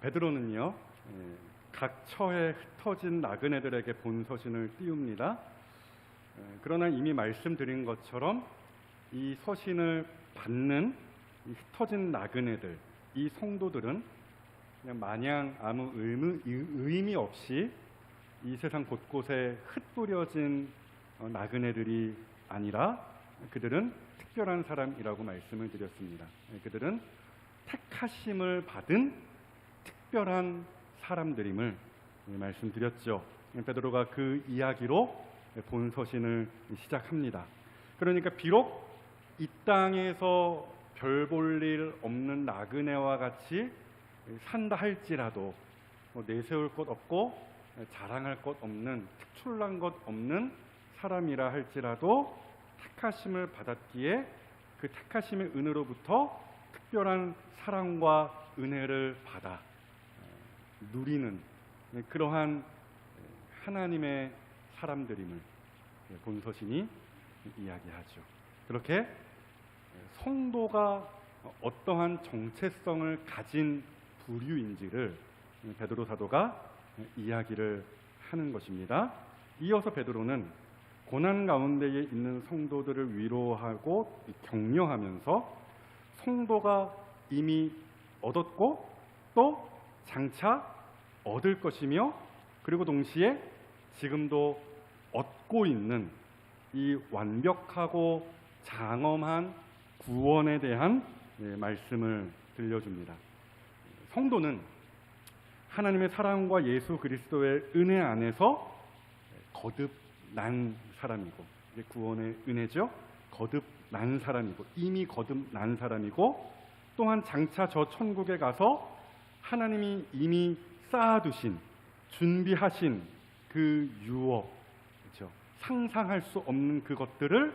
베드로는요, 각 처에 흩어진 나그네들에게 본서신을 띄웁니다. 그러나 이미 말씀드린 것처럼 이 서신을 받는 이 흩어진 나그네들, 이 성도들은 그냥 마냥 아무 의미 없이 이 세상 곳곳에 흩뿌려진 나그네들이 아니라 그들은 특별한 사람이라고 말씀을 드렸습니다. 그들은 택하심을 받은 특별한 사람들임을 말씀드렸죠. 베드로가 그 이야기로 본서신을 시작합니다. 그러니까 비록 이 땅에서 별 볼 일 없는 나그네와 같이 산다 할지라도 내세울 것 없고 자랑할 것 없는 특출난 것 없는 사람이라 할지라도 택하심을 받았기에 그 택하심의 은혜로부터 특별한 사랑과 은혜를 받아 누리는 그러한 하나님의 사람들임을 본서신이 이야기하죠. 그렇게 성도가 어떠한 정체성을 가진 부류인지를 베드로 사도가 이야기를 하는 것입니다. 이어서 베드로는 고난 가운데에 있는 성도들을 위로하고 격려하면서 성도가 이미 얻었고 또 장차 얻을 것이며 그리고 동시에 지금도 얻고 있는 이 완벽하고 장엄한 구원에 대한 말씀을 들려줍니다. 성도는 하나님의 사랑과 예수 그리스도의 은혜 안에서 거듭난 사람이고, 구원의 은혜죠. 거듭난 사람이고, 이미 거듭난 사람이고, 또한 장차 저 천국에 가서 하나님이 이미 쌓아두신, 준비하신 그 유업, 그렇죠? 상상할 수 없는 그것들을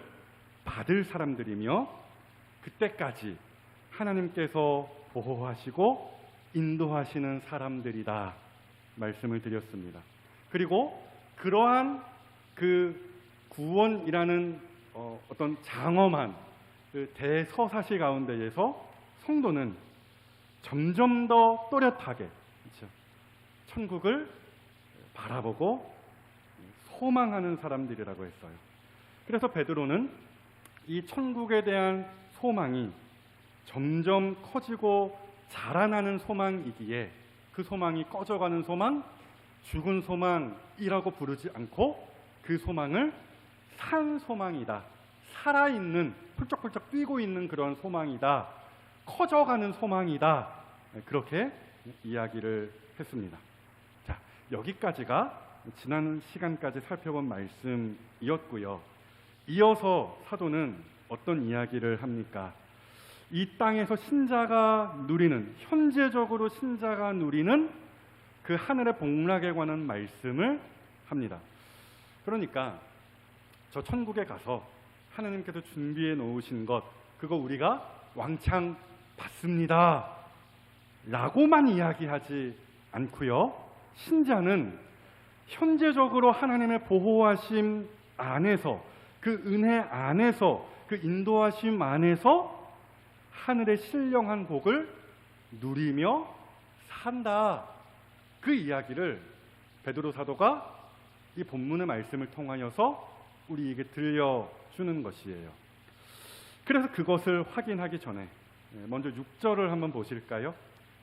받을 사람들이며, 그때까지 하나님께서 보호하시고 인도하시는 사람들이다 말씀을 드렸습니다. 그리고 그러한 그 구원이라는 어떤 장엄한 그 대서사시 가운데에서 성도는 점점 더 또렷하게, 그렇죠? 천국을 바라보고 소망하는 사람들이라고 했어요. 그래서 베드로는 이 천국에 대한 소망이 점점 커지고 자라나는 소망이기에 그 소망이 꺼져가는 소망, 죽은 소망이라고 부르지 않고 그 소망을 산 소망이다, 살아있는, 펄쩍펄쩍 뛰고 있는 그런 소망이다, 커져가는 소망이다, 그렇게 이야기를 했습니다. 자, 여기까지가 지난 시간까지 살펴본 말씀이었고요. 이어서 사도는 어떤 이야기를 합니까? 이 땅에서 신자가 누리는, 현재적으로 신자가 누리는 그 하늘의 복락에 관한 말씀을 합니다. 그러니까 저 천국에 가서 하나님께서 준비해 놓으신 것, 그거 우리가 왕창 받습니다 라고만 이야기하지 않고요, 신자는 현재적으로 하나님의 보호하심 안에서, 그 은혜 안에서, 그 인도하심 안에서 하늘의 신령한 복을 누리며 산다, 그 이야기를 베드로 사도가 이 본문의 말씀을 통하여서 우리에게 들려주는 것이에요. 그래서 그것을 확인하기 전에 먼저 6절을 한번 보실까요?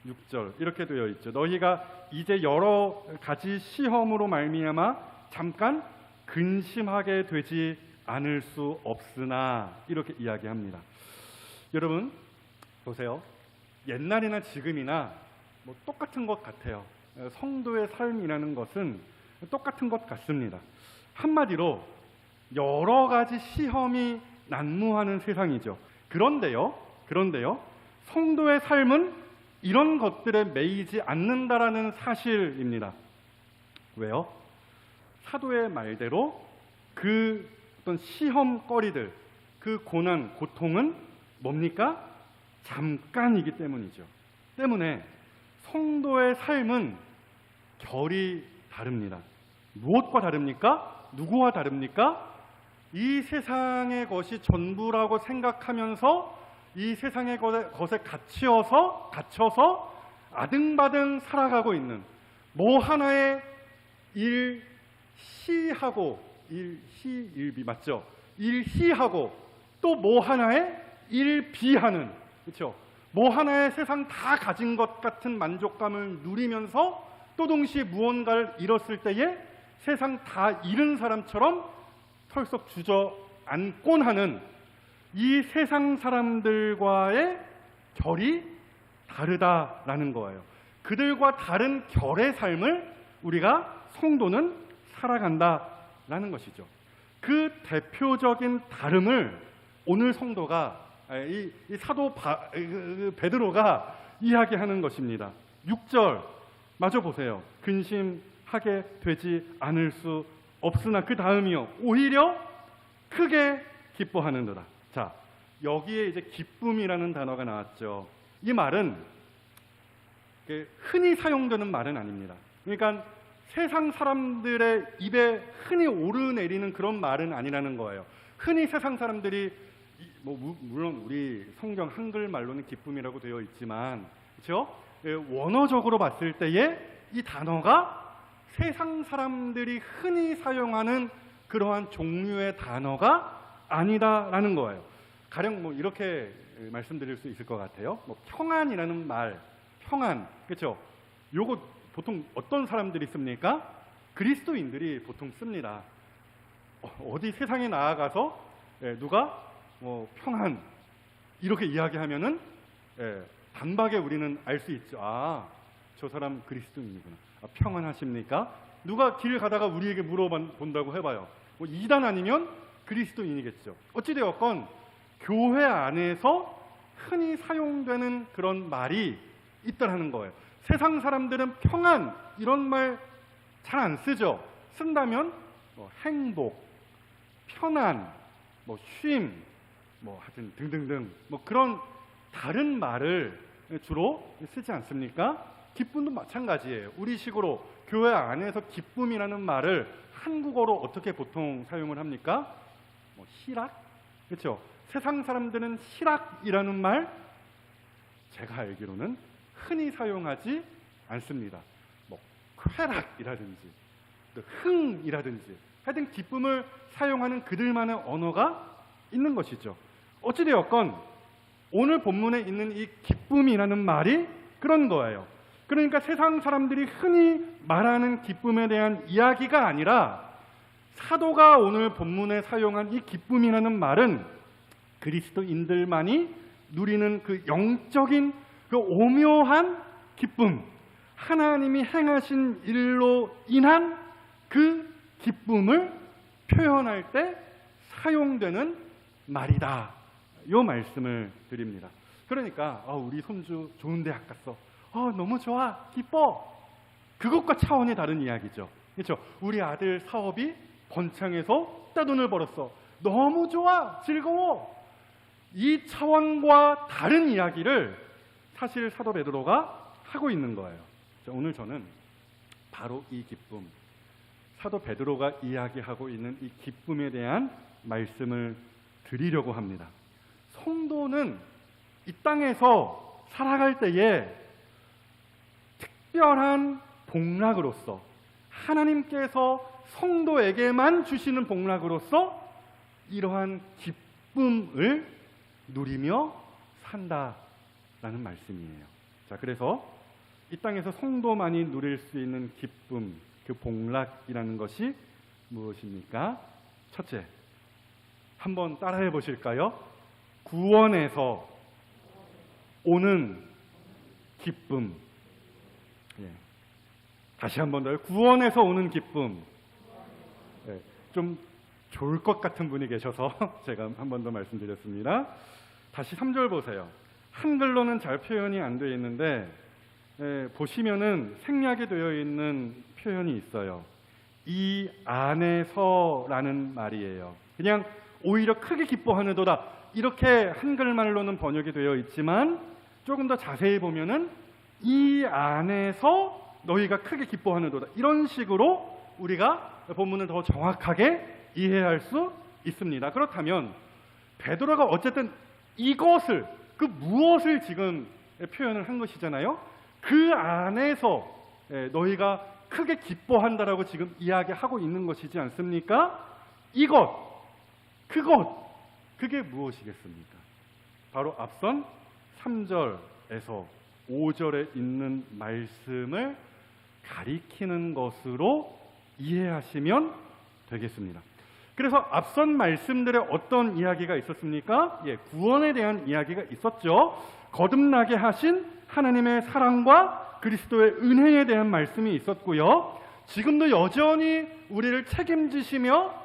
6절 이렇게 되어 있죠. 너희가 이제 여러 가지 시험으로 말미암아 잠깐 근심하게 되지 않을 수 없으나, 이렇게 이야기합니다. 여러분 보세요. 옛날이나 지금이나 똑같은 것 같아요. 성도의 삶이라는 것은 똑같은 것 같습니다. 한마디로 여러 가지 시험이 난무하는 세상이죠. 그런데요, 성도의 삶은 이런 것들에 매이지 않는다라는 사실입니다. 왜요? 사도의 말대로 그 어떤 시험거리들, 그 고난, 고통은 뭡니까? 잠깐이기 때문이죠. 때문에 성도의 삶은 결이 다릅니다. 무엇과 다릅니까? 누구와 다릅니까? 이 세상의 것이 전부라고 생각하면서 이 세상의 것에 갇혀서 아등바등 살아가고 있는 뭐 하나에 일시하고 일시일비 맞죠? 일시하고 또 뭐 하나에 일비하는, 그렇죠? 뭐 하나에 세상 다 가진 것 같은 만족감을 누리면서 또 동시에 무언가를 잃었을 때에 세상 다 잃은 사람처럼 털썩 주저앉곤 하는 이 세상 사람들과의 결이 다르다라는 거예요. 그들과 다른 결의 삶을 우리가 성도는 살아간다라는 것이죠. 그 대표적인 다름을 오늘 성도가 이 사도 베드로가 이야기하는 것입니다. 6절 마저 보세요. 근심하게 되지 않을 수 없으나 그 다음이요 오히려 크게 기뻐하는도다. 자, 여기에 이제 기쁨이라는 단어가 나왔죠. 이 말은 흔히 사용되는 말은 아닙니다. 그러니까 세상 사람들의 입에 흔히 오르내리는 그런 말은 아니라는 거예요. 흔히 세상 사람들이 물론 우리 성경 한글말로는 기쁨이라고 되어 있지만, 그렇죠? 원어적으로 봤을 때에 이 단어가 세상 사람들이 흔히 사용하는 그러한 종류의 단어가 아니다라는 거예요. 가령 이렇게 말씀드릴 수 있을 것 같아요. 평안이라는 말, 평안, 그렇죠? 요거 보통 어떤 사람들이 씁니까? 그리스도인들이 보통 씁니다. 어디 세상에 나아가서 누가 평안 이렇게 이야기하면은 단박에 우리는 알 수 있죠. 아, 저 사람 그리스도인이구나. 아, 평안하십니까? 누가 길 가다가 우리에게 물어본다고 해봐요. 2단 아니면 그리스도인이겠죠. 어찌되었건 교회 안에서 흔히 사용되는 그런 말이 있다라는 거예요. 세상 사람들은 평안 이런 말 잘 안 쓰죠. 쓴다면 행복, 편안, 쉼, 하여튼 등등등 그런 다른 말을 주로 쓰지 않습니까? 기쁨도 마찬가지예요. 우리식으로 교회 안에서 기쁨이라는 말을 한국어로 어떻게 보통 사용을 합니까? 희락? 그렇죠? 세상 사람들은 희락이라는 말 제가 알기로는 흔히 사용하지 않습니다. 쾌락이라든지 흥이라든지 하여튼 기쁨을 사용하는 그들만의 언어가 있는 것이죠. 어찌되었건 오늘 본문에 있는 이 기쁨이라는 말이 그런 거예요. 그러니까 세상 사람들이 흔히 말하는 기쁨에 대한 이야기가 아니라 사도가 오늘 본문에 사용한 이 기쁨이라는 말은 그리스도인들만이 누리는 그 영적인 그 오묘한 기쁨, 하나님이 행하신 일로 인한 그 기쁨을 표현할 때 사용되는 말이다. 요 말씀을 드립니다. 그러니까 우리 손주 좋은 대학 갔어. 너무 좋아, 기뻐. 그것과 차원이 다른 이야기죠. 그렇죠? 우리 아들 사업이 번창해서 떼돈을 벌었어. 너무 좋아, 즐거워. 이 차원과 다른 이야기를 사실 사도 베드로가 하고 있는 거예요. 오늘 저는 바로 이 기쁨, 사도 베드로가 이야기하고 있는 이 기쁨에 대한 말씀을 드리려고 합니다. 성도는 이 땅에서 살아갈 때에 특별한 복락으로서 하나님께서 성도에게만 주시는 복락으로서 이러한 기쁨을 누리며 산다라는 말씀이에요. 자, 그래서 이 땅에서 성도만이 누릴 수 있는 기쁨, 그 복락이라는 것이 무엇입니까? 첫째, 한번 따라해 보실까요? 구원에서 오는 기쁨. 다시 한번 더요. 구원에서 오는 기쁨. 좀 좋을 것 같은 분이 계셔서 제가 한 번 더 말씀드렸습니다. 다시 3절 보세요. 한글로는 잘 표현이 안 되어 있는데 보시면은 생략이 되어 있는 표현이 있어요. 이 안에서라는 말이에요. 그냥 오히려 크게 기뻐하는도다 이렇게 한글말로는 번역이 되어 있지만 조금 더 자세히 보면은 이 안에서 너희가 크게 기뻐하는도다 이런 식으로 우리가 본문을 더 정확하게 이해할 수 있습니다. 그렇다면 베드로가 어쨌든 이것을 그 무엇을 지금 표현을 한 것이잖아요. 그 안에서 너희가 크게 기뻐한다라고 지금 이야기하고 있는 것이지 않습니까? 그게 무엇이겠습니까? 바로 앞선 3절에서 5절에 있는 말씀을 가리키는 것으로 이해하시면 되겠습니다. 그래서 앞선 말씀들에 어떤 이야기가 있었습니까? 구원에 대한 이야기가 있었죠. 거듭나게 하신 하나님의 사랑과 그리스도의 은혜에 대한 말씀이 있었고요. 지금도 여전히 우리를 책임지시며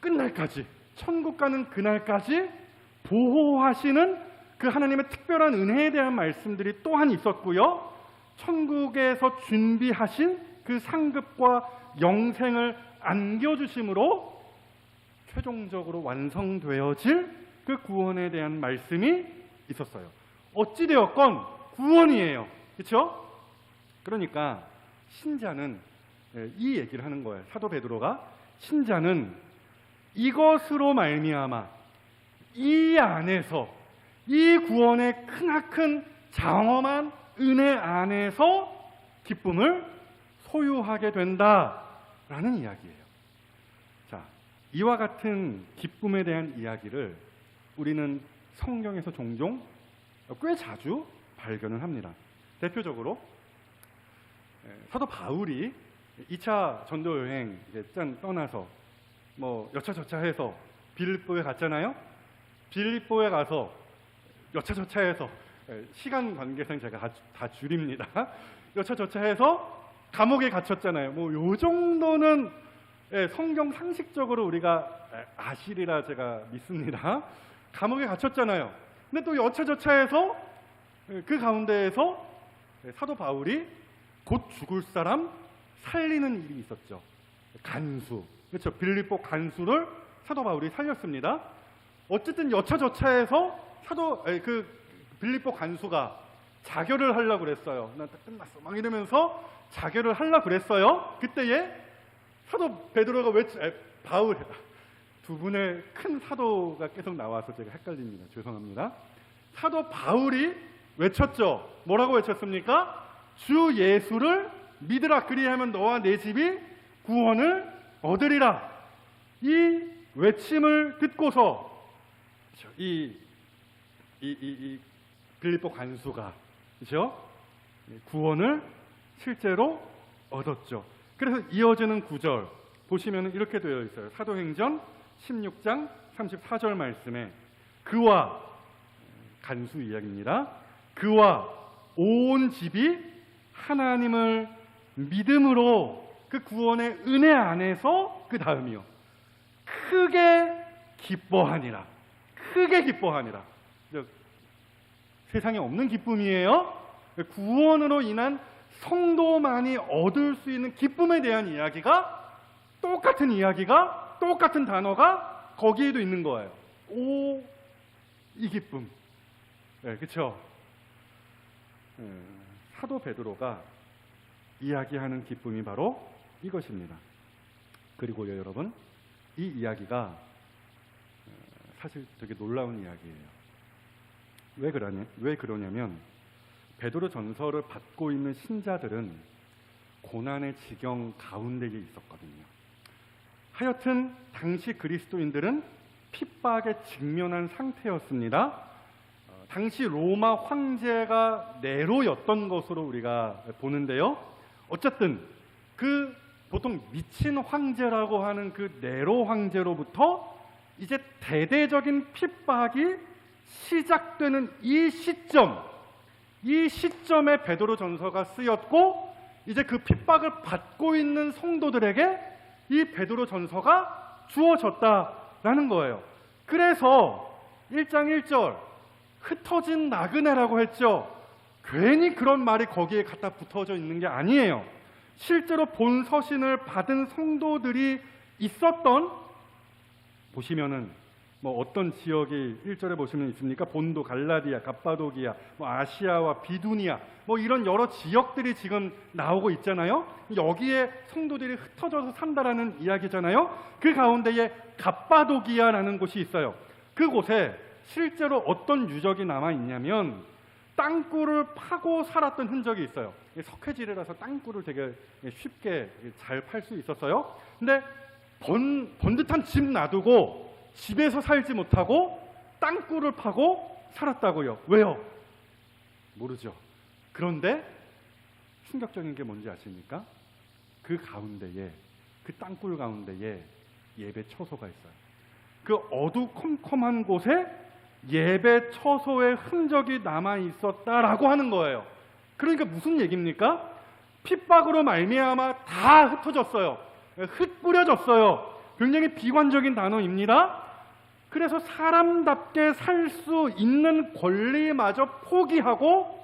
끝날까지, 천국 가는 그날까지 보호하시는 그 하나님의 특별한 은혜에 대한 말씀들이 또한 있었고요. 천국에서 준비하신 그 상급과 영생을 안겨주심으로 최종적으로 완성되어질 그 구원에 대한 말씀이 있었어요. 어찌되었건 구원이에요. 그렇죠? 그러니까 신자는 이 얘기를 하는 거예요. 사도 베드로가 신자는 이것으로 말미암아 이 안에서 이 구원의 크나큰 장엄한 은혜 안에서 기쁨을 소유하게 된다라는 이야기예요. 자, 이와 같은 기쁨에 대한 이야기를 우리는 성경에서 종종 꽤 자주 발견을 합니다. 대표적으로 사도 바울이 2차 전도 여행 떠나서 여차저차해서 빌립보에 갔잖아요. 빌립보에 가서 여차저차해서 시간 관계상 제가 다 줄입니다. 여차저차해서 감옥에 갇혔잖아요. 요 정도는 성경 상식적으로 우리가 아시리라 제가 믿습니다. 감옥에 갇혔잖아요. 근데 또 여차저차해서 그 가운데에서 사도 바울이 곧 죽을 사람 살리는 일이 있었죠. 간수, 그렇죠? 빌립보 간수를 사도 바울이 살렸습니다. 어쨌든 여차저차해서 빌립보 간수가 자결을 하려고 그랬어요. 난 딱 끝났어. 막 이러면서 자결을 하려고 그랬어요. 그때에 사도 베드로가 바울, 두 분의 큰 사도가 계속 나와서 제가 헷갈립니다. 죄송합니다. 사도 바울이 외쳤죠. 뭐라고 외쳤습니까? 주 예수를 믿으라. 그리하면 너와 내 집이 구원을 얻으리라. 이 외침을 듣고서 이 빌립보 간수가 그렇죠? 구원을 실제로 얻었죠. 그래서 이어지는 구절 보시면 이렇게 되어 있어요. 사도행전 16장 34절 말씀에 그와 간수 이야기입니다. 그와 온 집이 하나님을 믿음으로 그 구원의 은혜 안에서 그 다음이요. 크게 기뻐하니라. 크게 기뻐하니라. 세상에 없는 기쁨이에요. 구원으로 인한 성도만이 얻을 수 있는 기쁨에 대한 이야기가 똑같은 이야기가 똑같은 단어가 거기에도 있는 거예요. 오, 이 기쁨. 그렇죠? 사도 베드로가 이야기하는 기쁨이 바로 이것입니다. 그리고요, 여러분, 이 이야기가 사실 되게 놀라운 이야기예요. 왜 그러냐면 베드로 전서를 받고 있는 신자들은 고난의 지경 가운데에 있었거든요. 하여튼 당시 그리스도인들은 핍박에 직면한 상태였습니다. 당시 로마 황제가 네로였던 것으로 우리가 보는데요. 어쨌든 그 보통 미친 황제라고 하는 그 네로 황제로부터 이제 대대적인 핍박이 시작되는 이 시점에 베드로 전서가 쓰였고 이제 그 핍박을 받고 있는 성도들에게 이 베드로 전서가 주어졌다라는 거예요. 그래서 1장 1절 흩어진 나그네라고 했죠. 괜히 그런 말이 거기에 갖다 붙어져 있는 게 아니에요. 실제로 본 서신을 받은 성도들이 있었던, 보시면은 어떤 지역이 1절에 보시면 있습니까? 본도, 갈라디아, 갑바도기아, 아시아와 비두니아 이런 여러 지역들이 지금 나오고 있잖아요. 여기에 성도들이 흩어져서 산다라는 이야기잖아요. 그 가운데에 갑바도기아라는 곳이 있어요. 그곳에 실제로 어떤 유적이 남아 있냐면 땅굴을 파고 살았던 흔적이 있어요. 석회지대라서 땅굴을 되게 쉽게 잘 팔 수 있었어요. 근데 번듯한 집 놔두고 집에서 살지 못하고 땅굴을 파고 살았다고요. 왜요? 모르죠. 그런데 충격적인 게 뭔지 아십니까? 그 가운데에, 그 땅굴 가운데에 예배 처소가 있어요. 그 어두컴컴한 곳에 예배 처소의 흔적이 남아 있었다라고 하는 거예요. 그러니까 무슨 얘기입니까? 핍박으로 말미암아 다 흩어졌어요. 흩뿌려졌어요. 굉장히 비관적인 단어입니다. 그래서 사람답게 살 수 있는 권리마저 포기하고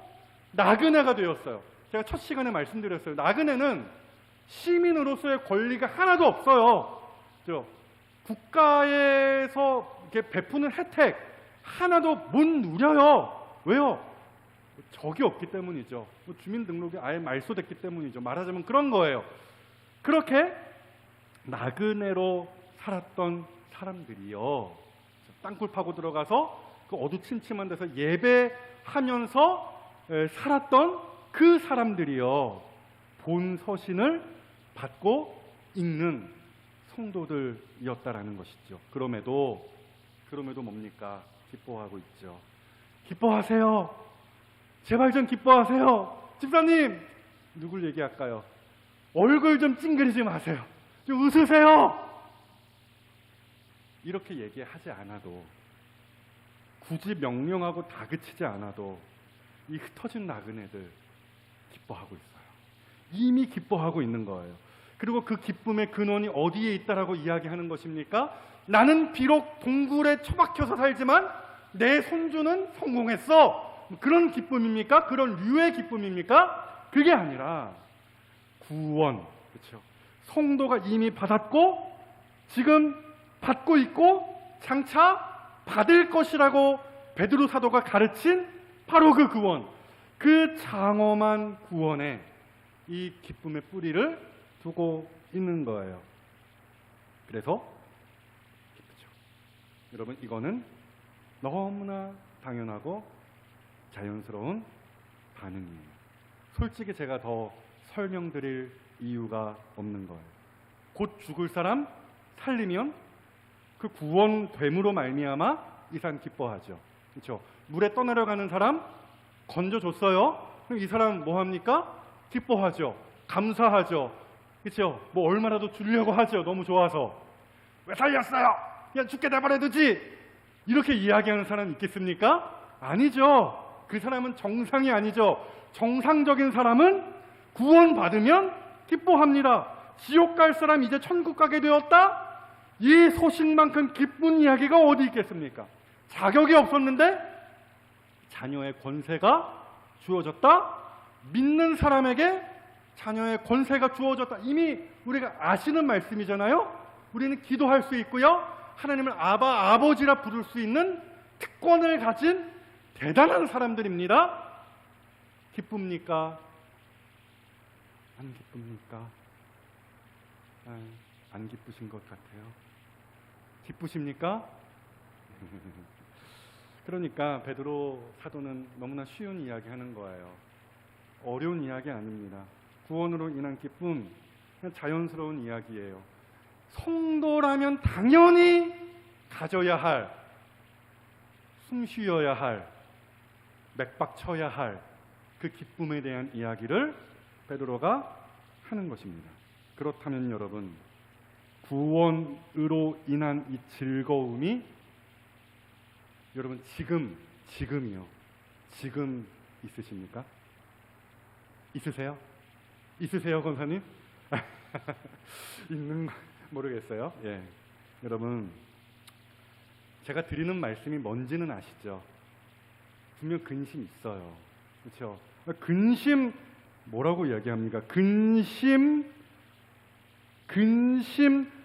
나그네가 되었어요. 제가 첫 시간에 말씀드렸어요. 나그네는 시민으로서의 권리가 하나도 없어요. 국가에서 이렇게 베푸는 혜택 하나도 못 누려요. 왜요? 적이 없기 때문이죠. 주민등록이 아예 말소됐기 때문이죠. 말하자면 그런 거예요. 그렇게 나그네로 살았던 사람들이요, 땅굴 파고 들어가서 그 어두침침한 데서 예배하면서 살았던 그 사람들이요, 본 서신을 받고 읽는 성도들이었다라는 것이죠. 그럼에도 뭡니까? 기뻐하고 있죠. 기뻐하세요. 제발 좀 기뻐하세요. 집사님, 누굴 얘기할까요? 얼굴 좀 찡그리지 마세요. 좀 웃으세요. 이렇게 얘기하지 않아도, 굳이 명령하고 다그치지 않아도 이 흩어진 나그네들 기뻐하고 있어요. 이미 기뻐하고 있는 거예요. 그리고 그 기쁨의 근원이 어디에 있다라고 이야기하는 것입니까? 나는 비록 동굴에 처박혀서 살지만 내 손주는 성공했어. 그런 기쁨입니까? 그런 류의 기쁨입니까? 그게 아니라 구원, 그렇죠? 성도가 이미 받았고 지금 받고 있고 장차 받을 것이라고 베드로 사도가 가르친 바로 그 구원, 그 장엄한 구원에 이 기쁨의 뿌리를 두고 있는 거예요. 그래서 기쁘죠. 여러분, 이거는 너무나 당연하고 자연스러운 반응이에요. 솔직히 제가 더 설명드릴 이유가 없는 거예요. 곧 죽을 사람 살리면 그 구원됨으로 말미암아 이 사람 기뻐하죠. 그렇죠? 물에 떠내려가는 사람 건져줬어요. 그럼 이 사람 뭐 합니까? 기뻐하죠. 감사하죠. 그렇죠? 뭐 얼마라도 주려고 하죠. 너무 좋아서. 왜 살렸어요? 그냥 죽게 내버려두지. 이렇게 이야기하는 사람 있겠습니까? 아니죠. 그 사람은 정상이 아니죠. 정상적인 사람은 구원받으면 기뻐합니다. 지옥 갈 사람 이제 천국 가게 되었다? 이 소식만큼 기쁜 이야기가 어디 있겠습니까? 자격이 없었는데 자녀의 권세가 주어졌다? 믿는 사람에게 자녀의 권세가 주어졌다. 이미 우리가 아시는 말씀이잖아요. 우리는 기도할 수 있고요, 하나님을 아바, 아버지라 부를 수 있는 특권을 가진 대단한 사람들입니다. 기쁩니까? 안 기쁩니까? 안 기쁘신 것 같아요. 기쁘십니까? 그러니까 베드로 사도는 너무나 쉬운 이야기 하는 거예요. 어려운 이야기 아닙니다. 구원으로 인한 기쁨, 그냥 자연스러운 이야기예요. 성도라면 당연히 가져야 할, 숨 쉬어야 할, 맥박 쳐야 할 그 기쁨에 대한 이야기를 베드로가 하는 것입니다. 그렇다면 여러분, 구원으로 인한 이 즐거움이 여러분 지금이요, 지금 있으십니까? 있으세요? 있으세요, 권사님? 있는 모르겠어요. 예, 여러분, 제가 드리는 말씀이 뭔지는 아시죠? 분명 근심 있어요. 그렇죠? 근심 뭐라고 이야기합니까? 근심하게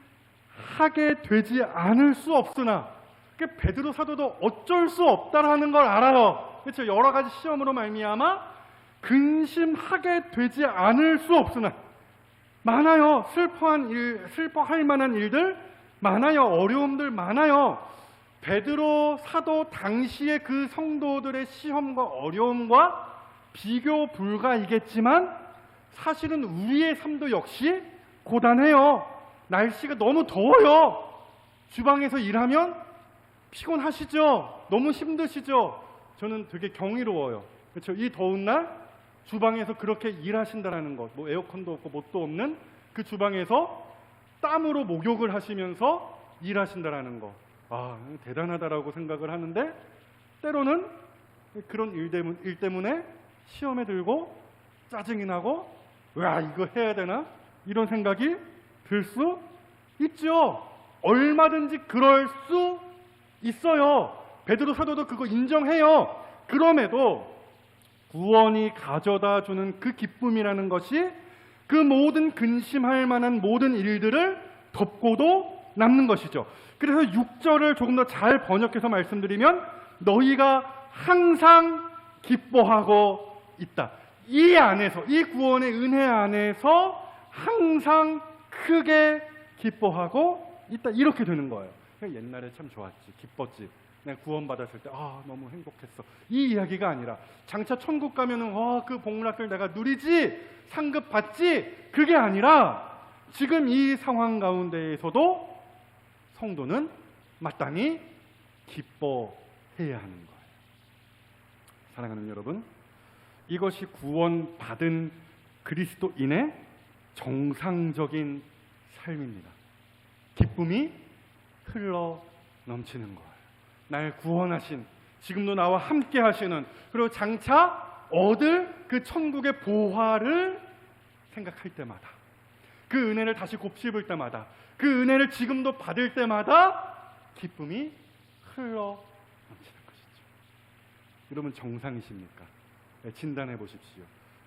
되지 않을 수 없으나, 그러니까 베드로 사도도 어쩔 수 없다라는 걸 알아요. 그렇죠? 여러 가지 시험으로 말미암아 근심하게 되지 않을 수 없으나, 슬퍼할 만한 일들 많아요. 어려움들 많아요. 베드로 사도 당시의 그 성도들의 시험과 어려움과 비교 불가이겠지만 사실은 우리의 삶도 역시 고단해요. 날씨가 너무 더워요. 주방에서 일하면 피곤하시죠? 너무 힘드시죠? 저는 되게 경이로워요. 그렇죠? 이 더운 날 주방에서 그렇게 일하신다는 것, 뭐 에어컨도 없고 뭣도 없는 그 주방에서 땀으로 목욕을 하시면서 일하신다는 것, 대단하다라고 생각을 하는데, 때로는 그런 일 때문에 시험에 들고 짜증이 나고 와, 이거 해야 되나? 이런 생각이 들 수 있죠. 얼마든지 그럴 수 있어요. 베드로 사도도 그거 인정해요. 그럼에도 구원이 가져다 주는 그 기쁨이라는 것이 그 모든 근심할 만한 모든 일들을 덮고도 남는 것이죠. 그래서 6절을 조금 더 잘 번역해서 말씀드리면, 너희가 항상 기뻐하고 있다. 이 안에서, 이 구원의 은혜 안에서 항상 크게 기뻐하고 있다. 이렇게 되는 거예요. 옛날에 참 좋았지, 기뻤지, 내가 구원받았을 때 너무 행복했어, 이 이야기가 아니라 장차 천국 가면은 그 복락을 내가 누리지, 상급 받지, 그게 아니라 지금 이 상황 가운데에서도 성도는 마땅히 기뻐해야 하는 거예요. 사랑하는 여러분, 이것이 구원받은 그리스도인의 정상적인 삶입니다. 기쁨이 흘러 넘치는 거예요. 날 구원하신, 지금도 나와 함께 하시는, 그리고 장차 얻을 그 천국의 보화를 생각할 때마다, 그 은혜를 다시 곱씹을 때마다, 그 은혜를 지금도 받을 때마다 기쁨이 흘러 넘치는 것이죠. 여러분, 정상이십니까? 진단해 보십시오.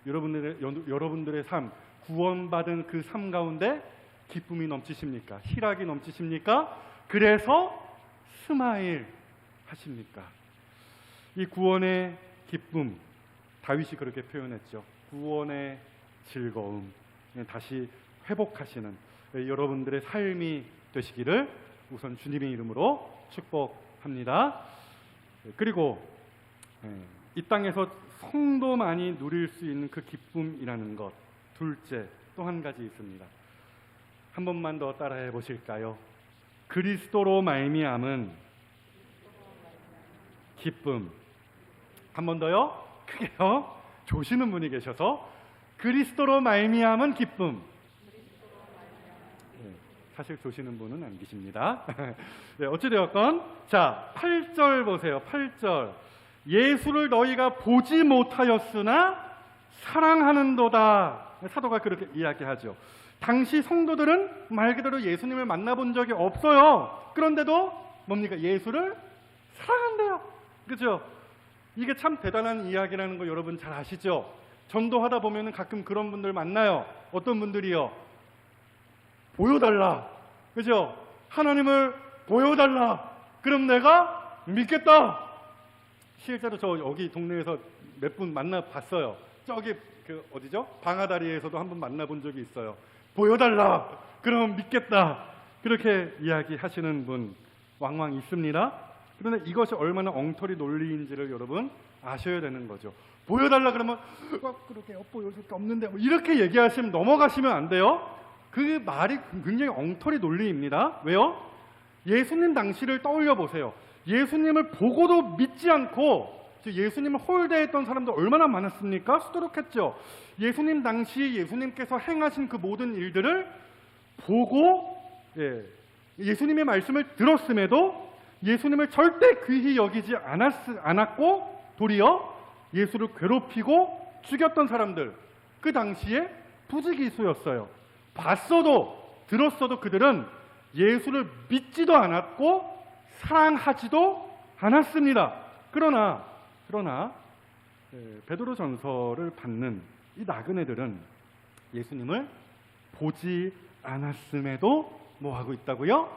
여러분들의 삶, 구원받은 그 삶 가운데 기쁨이 넘치십니까? 희락이 넘치십니까? 그래서 스마일 하십니까? 이 구원의 기쁨, 다윗이 그렇게 표현했죠. 구원의 즐거움, 다시 회복하시는 여러분들의 삶이 되시기를 우선 주님의 이름으로 축복합니다. 그리고 이 땅에서 성도만이 누릴 수 있는 그 기쁨이라는 것, 둘째 또 한 가지 있습니다. 한 번만 더 따라해 보실까요? 그리스도로 말미암은 기쁨. 한 번 더요. 크게요. 조시는 분이 계셔서 그리스도로 말미암은 기쁨. 사실 조시는 분은 안 계십니다. 네, 어찌되었건 자, 8절 보세요. 8절. 예수를 너희가 보지 못하였으나 사랑하는도다. 사도가 그렇게 이야기하죠. 당시 성도들은 말 그대로 예수님을 만나본 적이 없어요. 그런데도 뭡니까? 예수를 사랑한대요. 그렇죠? 이게 참 대단한 이야기라는 거 여러분 잘 아시죠? 전도하다 보면 가끔 그런 분들 만나요. 어떤 분들이요? 보여달라. 그죠? 하나님을 보여달라. 그럼 내가 믿겠다. 실제로 저 여기 동네에서 몇 분 만나봤어요. 저기 그 어디죠? 방아다리에서도 한 번 만나본 적이 있어요. 보여달라. 그럼 믿겠다. 그렇게 이야기하시는 분 왕왕 있습니다. 그런데 이것이 얼마나 엉터리 논리인지를 여러분 아셔야 되는 거죠. 보여달라 그러면 그렇게 보여줄 게 없는데 이렇게 얘기하시면 넘어가시면 안 돼요. 그 말이 굉장히 엉터리 논리입니다. 왜요? 예수님 당시를 떠올려 보세요. 예수님을 보고도 믿지 않고 예수님을 홀대했던 사람들 얼마나 많았습니까? 수두룩했죠. 예수님 당시 예수님께서 행하신 그 모든 일들을 보고 예수님의 말씀을 들었음에도 예수님을 절대 귀히 여기지 않았고 도리어 예수를 괴롭히고 죽였던 사람들, 그 당시에 부지기수였어요. 봤어도 들었어도 그들은 예수를 믿지도 않았고 사랑하지도 않았습니다. 그러나 베드로전서를 받는 이 나그네들은 예수님을 보지 않았음에도 뭐하고 있다고요?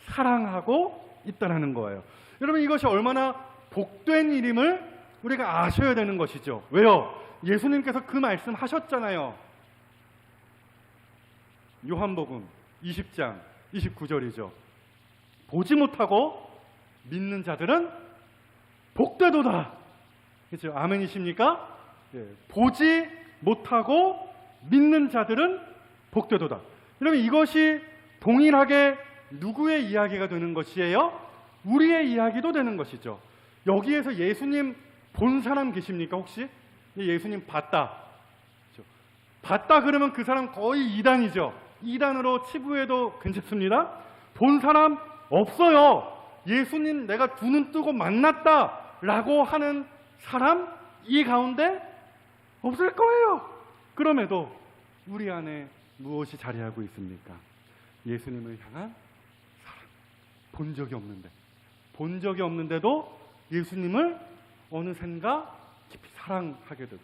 사랑하고 있다는 거예요. 여러분, 이것이 얼마나 복된 일임을 우리가 아셔야 되는 것이죠. 왜요? 예수님께서 그 말씀 하셨잖아요. 요한복음 20장 29절이죠. 보지 못하고 믿는 자들은 복되도다. 그렇죠? 아멘이십니까? 예, 보지 못하고 믿는 자들은 복되도다. 그러면 이것이 동일하게 누구의 이야기가 되는 것이에요? 우리의 이야기도 되는 것이죠. 여기에서 예수님 본 사람 계십니까 혹시? 예수님 봤다. 그렇죠? 봤다 그러면 그 사람 거의 이단이죠. 이단으로 치부해도 괜찮습니다. 본 사람 없어요. 예수님 내가 두 눈 뜨고 만났다라고 하는 사람 이 가운데 없을 거예요. 그럼에도 우리 안에 무엇이 자리하고 있습니까? 예수님을 향한 사랑. 본 적이 없는데도 예수님을 어느샌가 깊이 사랑하게 되고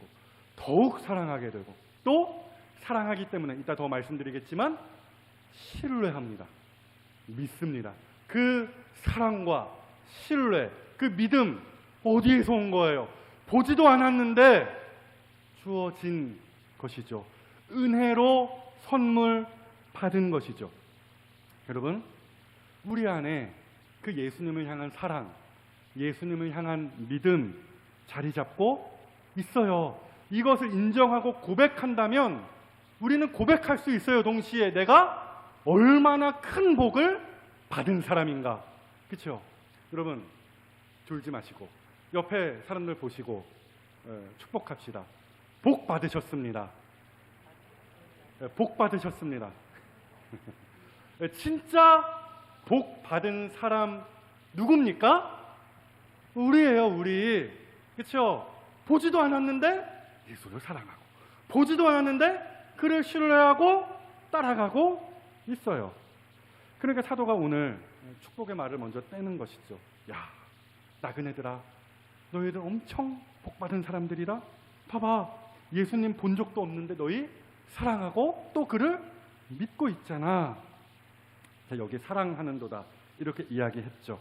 더욱 사랑하게 되고 또 사랑하기 때문에 이따 더 말씀드리겠지만 신뢰합니다. 믿습니다. 그 사랑과 신뢰, 그 믿음 어디에서 온 거예요? 보지도 않았는데 주어진 것이죠. 은혜로 선물 받은 것이죠. 여러분, 우리 안에 그 예수님을 향한 사랑, 예수님을 향한 믿음 자리 잡고 있어요. 이것을 인정하고 고백한다면 우리는 고백할 수 있어요. 동시에 내가 얼마나 큰 복을 받은 사람인가. 그렇죠? 여러분, 졸지 마시고 옆에 사람들 보시고 축복합시다. 복 받으셨습니다. 복 받으셨습니다. 진짜 복 받은 사람 누굽니까? 우리예요, 우리. 그렇죠? 보지도 않았는데 예수를 사랑하고 보지도 않았는데 그를 신뢰하고 따라가고 있어요. 그러니까 사도가 오늘 축복의 말을 먼저 떼는 것이죠. 야, 나그네들아, 너희들 엄청 복 받은 사람들이라. 봐봐, 예수님 본 적도 없는데 너희 사랑하고 또 그를 믿고 있잖아. 자, 여기 사랑하는도다 이렇게 이야기했죠.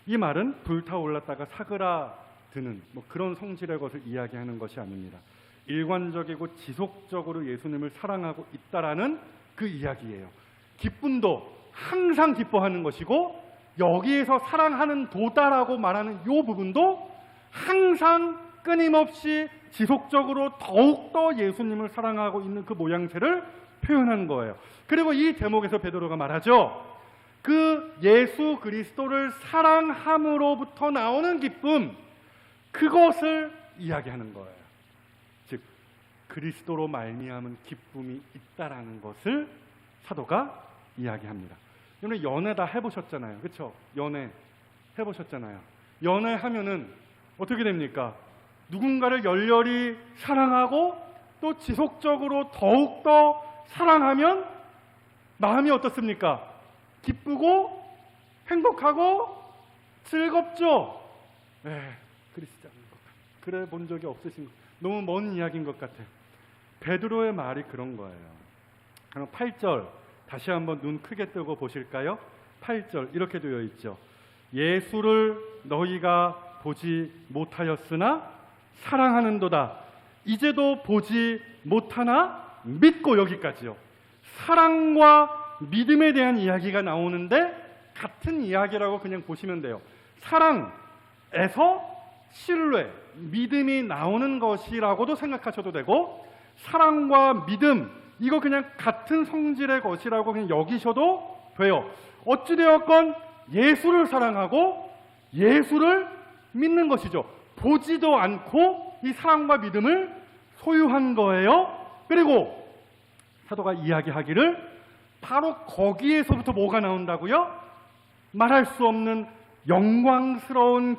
이 말은 불타올랐다가 사그라드는 그런 성질의 것을 이야기하는 것이 아닙니다. 일관적이고 지속적으로 예수님을 사랑하고 있다라는 그 이야기예요. 기쁨도 항상 기뻐하는 것이고 여기에서 사랑하는 도다라고 말하는 이 부분도 항상 끊임없이 지속적으로 더욱더 예수님을 사랑하고 있는 그 모양새를 표현하는 거예요. 그리고 이 대목에서 베드로가 말하죠. 그 예수 그리스도를 사랑함으로부터 나오는 기쁨, 그것을 이야기하는 거예요. 즉 그리스도로 말미암은 기쁨이 있다라는 것을 사도가 이야기합니다. 여러분 연애 다 해보셨잖아요. 그렇죠? 연애 해보셨잖아요. 연애하면은 어떻게 됩니까? 누군가를 열렬히 사랑하고 또 지속적으로 더욱더 사랑하면 마음이 어떻습니까? 기쁘고 행복하고 즐겁죠? 그러시지 않는 것 같아요. 그래 본 적이 없으신 것, 너무 먼 이야기인 것 같아요. 베드로의 말이 그런 거예요. 그럼 8절 다시 한번 눈 크게 뜨고 보실까요? 8절 이렇게 되어 있죠. 예수를 너희가 보지 못하였으나 사랑하는도다. 이제도 보지 못하나 믿고. 여기까지요. 사랑과 믿음에 대한 이야기가 나오는데 같은 이야기라고 그냥 보시면 돼요. 사랑에서 신뢰, 믿음이 나오는 것이라고도 생각하셔도 되고 사랑과 믿음, 이거 그냥 같은 성질의 것이라고 그냥 여기셔도 돼요. 어찌되었건 예수를 사랑하고 예수를 믿는 것이죠. 보지도 않고 이 사랑과 믿음을 소유한 거예요. 그리고 사도가 이야기하기를 바로 거기에서부터 뭐가 나온다고요? 말할 수 없는 영광스러운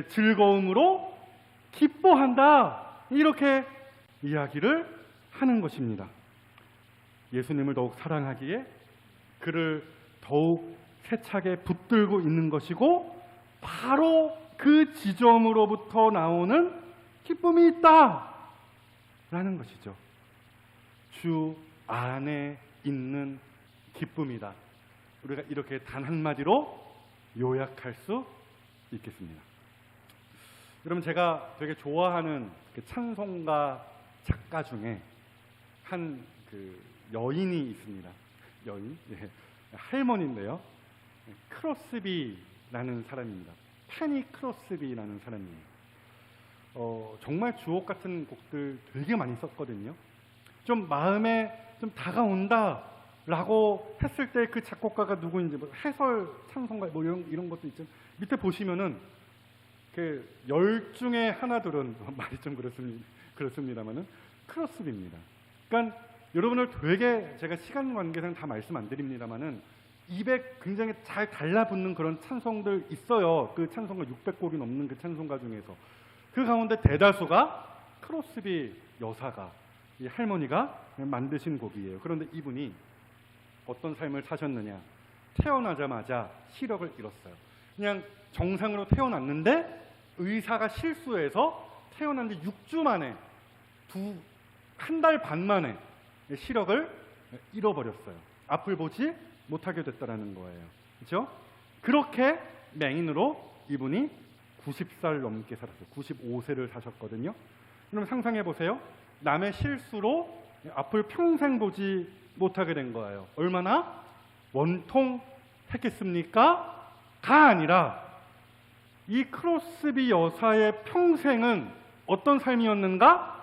즐거움으로 기뻐한다. 이렇게 이야기를 하는 것입니다. 예수님을 더욱 사랑하기에 그를 더욱 세차게 붙들고 있는 것이고 바로 그 지점으로부터 나오는 기쁨이 있다라는 것이죠. 주 안에 있는 기쁨이다. 우리가 이렇게 단 한마디로 요약할 수 있겠습니다. 여러분 제가 되게 좋아하는 그 찬송가 작가 중에 한 그 여인이 있습니다. 여인, 할머니인데요. 크로스비 사람입니다. 페니 크로스비라는 사람이에요. 정말 주옥 같은 곡들 되게 많이 썼거든요. 좀 마음에 좀 다가온다라고 했을 때 그 작곡가가 누구인지 뭐 해설 찬송가 뭐 이런 것도 있죠. 밑에 보시면은 그 열 중에 하나들은 말이 좀 그렇습니다만은 크로스비입니다. 그러니까 여러분을 되게 제가 시간 관계상 다 말씀 안 드립니다만은 입에 굉장히 잘 달라붙는 그런 찬송들 있어요. 그 찬송가 600곡이 넘는 그 찬송가 중에서 그 가운데 대다수가 크로스비 여사가 이 할머니가 만드신 곡이에요. 그런데 이분이 어떤 삶을 사셨느냐? 태어나자마자 시력을 잃었어요. 그냥 정상으로 태어났는데 의사가 실수해서 태어난 지 6주 만에 한 달 반 만에 시력을 잃어버렸어요. 앞을 보지 못하게 됐다라는 거예요. 그렇죠? 그렇게 맹인으로 이분이 90살 넘게 살았어요. 95세를 사셨거든요. 그럼 상상해 보세요. 남의 실수로 앞을 평생 보지 못하게 된 거예요. 얼마나 원통했겠습니까? 가 아니라 이 크로스비 여사의 평생은 어떤 삶이었는가?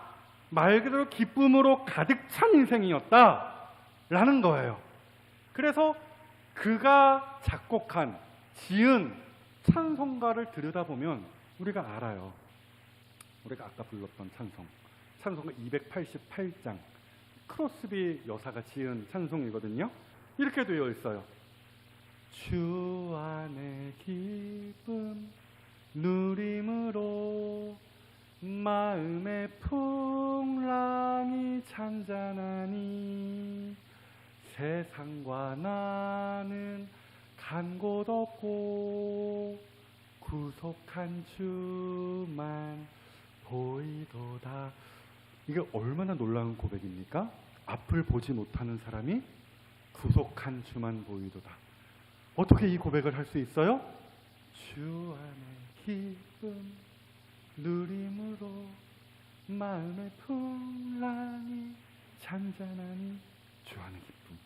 말 그대로 기쁨으로 가득 찬 인생이었다라는 거예요. 그래서 그가 작곡한, 지은 찬송가를 들여다보면 우리가 알아요. 우리가 아까 불렀던 찬송가 288장, 크로스비 여사가 지은 찬송이거든요. 이렇게 되어 있어요. 주 안의 기쁨 누림으로 마음의 풍랑이 잔잔하니 세상과 나는 간 곳 없고 구속한 주만 보이도다. 이게 얼마나 놀라운 고백입니까? 앞을 보지 못하는 사람이 구속한 주만 보이도다. 어떻게 이 고백을 할 수 있어요? 주 안의 기쁨 누림으로 마음의 풍랑이 잔잔하니 주 안의 기쁨.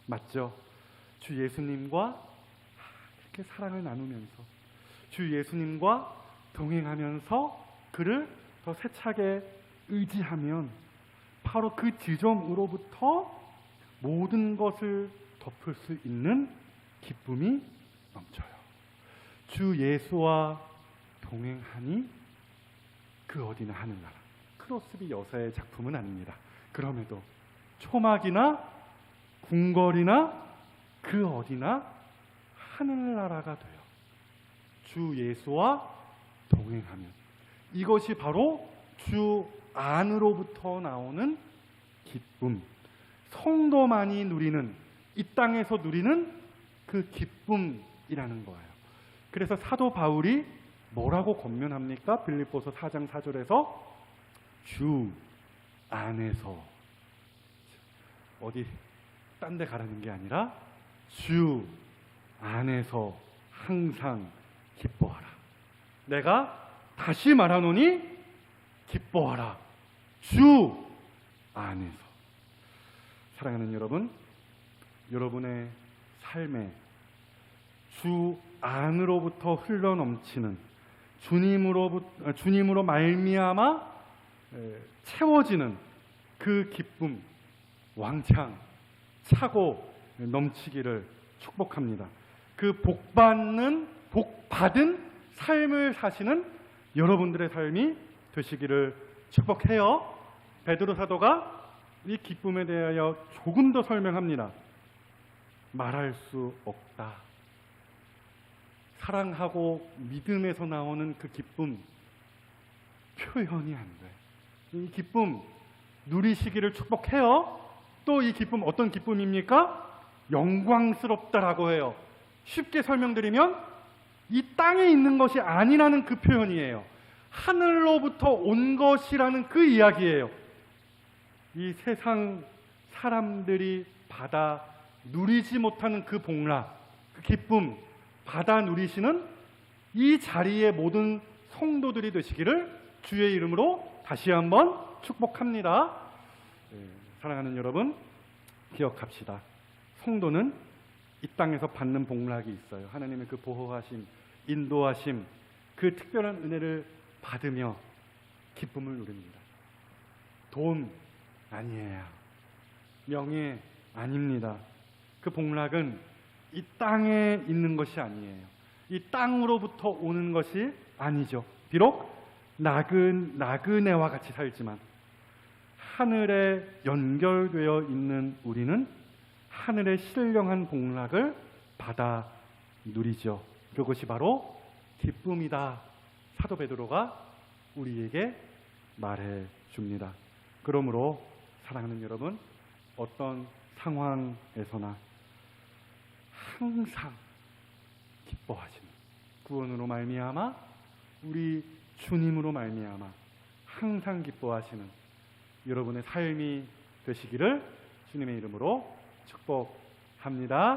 맞죠? 주 예수님과 이렇게 사랑을 나누면서 주 예수님과 동행하면서 그를 더 세차게 의지하면 바로 그 지점으로부터 모든 것을 덮을 수 있는 기쁨이 넘쳐요. 주 예수와 동행하니 그 어디나 하늘나라. 크로스비 여사의 작품은 아닙니다. 그럼에도 초막이나 궁궐이나 그 어디나 하늘나라가 돼요. 주 예수와 동행하면 이것이 바로 주 안으로부터 나오는 기쁨, 성도만이 누리는, 이 땅에서 누리는 그 기쁨이라는 거예요. 그래서 사도 바울이 뭐라고 권면합니까? 빌립보서 4장 4절에서 주 안에서, 어디 딴 데 가라는 게 아니라 주 안에서 항상 기뻐하라. 내가 다시 말하노니 기뻐하라. 주 안에서. 사랑하는 여러분, 여러분의 삶에 주 안으로부터 흘러넘치는 주님으로 말미암아 채워지는 그 기쁨 왕창 차고 넘치기를 축복합니다. 그 복받은 삶을 사시는 여러분들의 삶이 되시기를 축복해요. 베드로 사도가 이 기쁨에 대하여 조금 더 설명합니다. 말할 수 없다. 사랑하고 믿음에서 나오는 그 기쁨 표현이 안 돼. 이 기쁨 누리시기를 축복해요. 또 이 기쁨 어떤 기쁨입니까? 영광스럽다라고 해요. 쉽게 설명드리면 이 땅에 있는 것이 아니라는 그 표현이에요. 하늘로부터 온 것이라는 그 이야기예요. 이 세상 사람들이 받아 누리지 못하는 그 복락, 그 기쁨 받아 누리시는 이 자리의 모든 성도들이 되시기를 주의 이름으로 다시 한번 축복합니다. 사랑하는 여러분, 기억합시다. 성도는 이 땅에서 받는 복락이 있어요. 하나님의 그 보호하심, 인도하심, 그 특별한 은혜를 받으며 기쁨을 누립니다. 돈 아니에요. 명예 아닙니다. 그 복락은 이 땅에 있는 것이 아니에요. 이 땅으로부터 오는 것이 아니죠. 비록 나그네와 같이 살지만 하늘에 연결되어 있는 우리는 하늘의 신령한 복락을 받아 누리죠. 그것이 바로 기쁨이다. 사도 베드로가 우리에게 말해 줍니다. 그러므로 사랑하는 여러분, 어떤 상황에서나 항상 기뻐하시는, 구원으로 말미암아 우리 주님으로 말미암아 항상 기뻐하시는 여러분의 삶이 되시기를 주님의 이름으로 축복합니다.